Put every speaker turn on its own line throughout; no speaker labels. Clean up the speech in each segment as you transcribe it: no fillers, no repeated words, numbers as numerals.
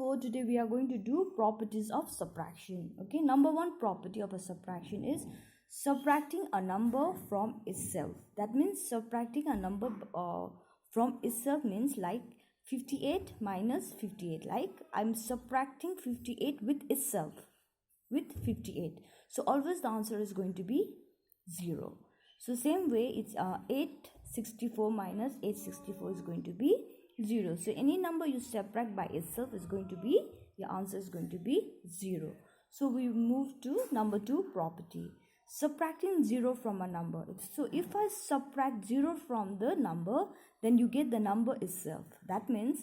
for today we are going to do properties of subtraction. Okay, number one property of a subtraction is subtracting a number from itself. That means subtracting a number from itself means like 58 minus 58. Like I'm subtracting 58 with itself, with 58. So always the answer is going to be 0. So same way it's 864 minus 864 is going to be 0. So any number you subtract by itself is going to be, your answer is going to be 0. So we move to number 2 property, subtracting 0 from a number. So if I subtract 0 from the number, then you get the number itself. That means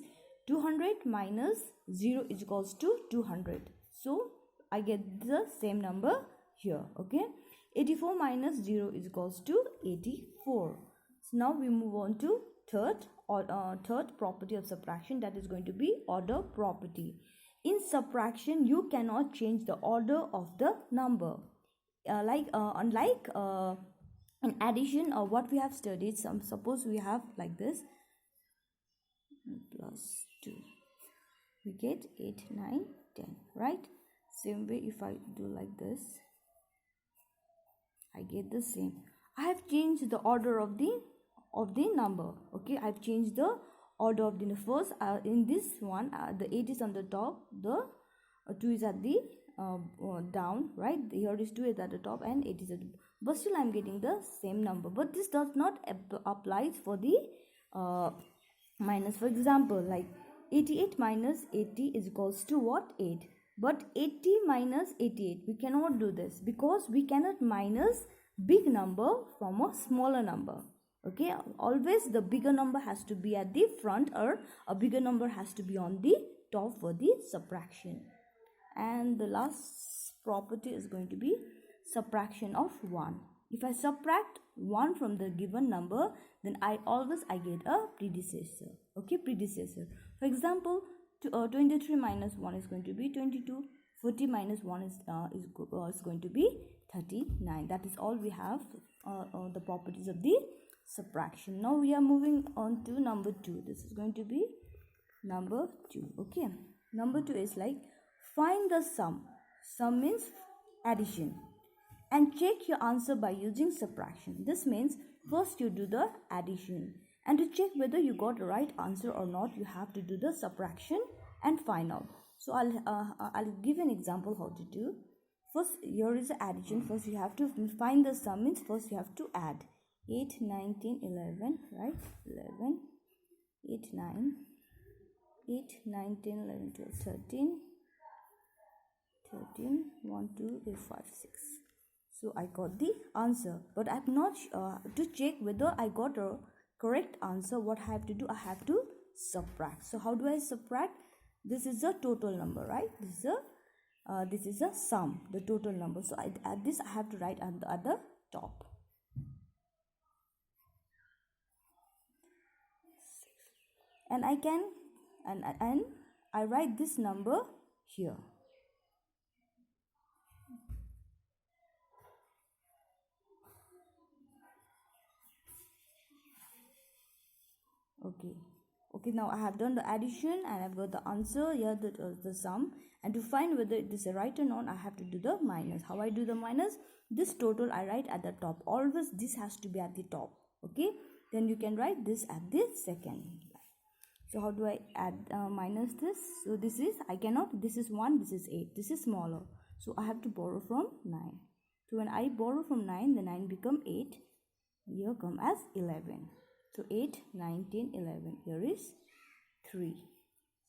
200 minus 0 is equals to 200. So I get the same number here. Okay, 84 minus 0 is equals to 84. So now we move on to third property of subtraction, that is going to be order property. In subtraction you cannot change the order of the number, unlike in addition or what we have studied. Suppose we have like this, plus 2, we get 8, 9, 10, right? Same way if I do like this, I get the same. I have changed the order of the number. Okay, I've changed the order of the first. In this one, the 8 is on the top, the 2 is at the down, right? Here is 2 is at the top and 8 is at the, but still I'm getting the same number. But this does not apply for the minus. For example, like 88 minus 80 is equals to what? 8. But 80 minus 88, we cannot do this because we cannot minus big number from a smaller number. Okay, always the bigger number has to be at the front or a bigger number has to be on the top for the subtraction. And the last property is going to be subtraction of 1. If I subtract 1 from the given number, then I get a predecessor. Okay, predecessor. For example, 23 minus 1 is going to be 22. 40 minus 1 is going to be 39. That is all we have the properties of the subtraction. Now we are moving on to number 2. This is going to be number 2. Okay, number 2 is like find the sum. Sum means addition, and check your answer by using subtraction. This means first you do the addition, and to check whether you got the right answer or not, you have to do the subtraction and find out. So I'll give an example how to do. First, here is the addition. First you have to find the sum, means first you have to add 8, 19, 11, right? 11, 8, 9, 8, 9, 10, 11, 12, 13, 13, 1, 2, 3, 5, 6. So I got the answer, but I'm not to check whether I got a correct answer. What I have to do, I have to subtract. So how do I subtract? This is the total number, right? This is a sum, the total number. So at this I have to write at the top. And I can and I write this number here. Okay, now I have done the addition and I've got the answer here, the sum. And to find whether it is right or not, I have to do the minus. How I do the minus? This total I write at the top. Always this has to be at the top. Okay, then you can write this at the second. So how do I add minus this? So this is, I cannot, this is 1, this is 8, this is smaller. So I have to borrow from 9. So when I borrow from 9, the 9 become 8. Here come as 11. So 8, 9, 10, 11. Here is 3.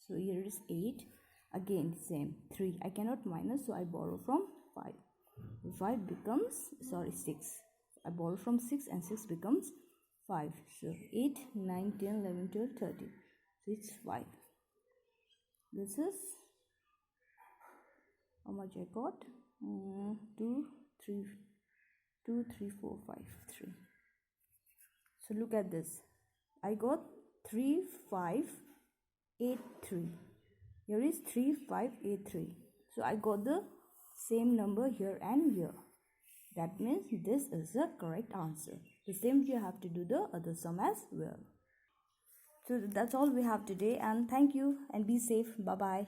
So here is 8. Again same 3. I cannot minus, so I borrow from 5. 5 becomes, 6. I borrow from 6 and 6 becomes 5. So 8, 9, 10, 11, 12, 13. So it's 5. This is how much I got? 2, 3, 4, 5, 3. So look at this. I got 3, 5, 8, 3. Here is 3, 5, 8, 3. So I got the same number here and here. That means this is the correct answer. The same you have to do the other sum as well. So that's all we have today, and thank you and be safe. Bye bye.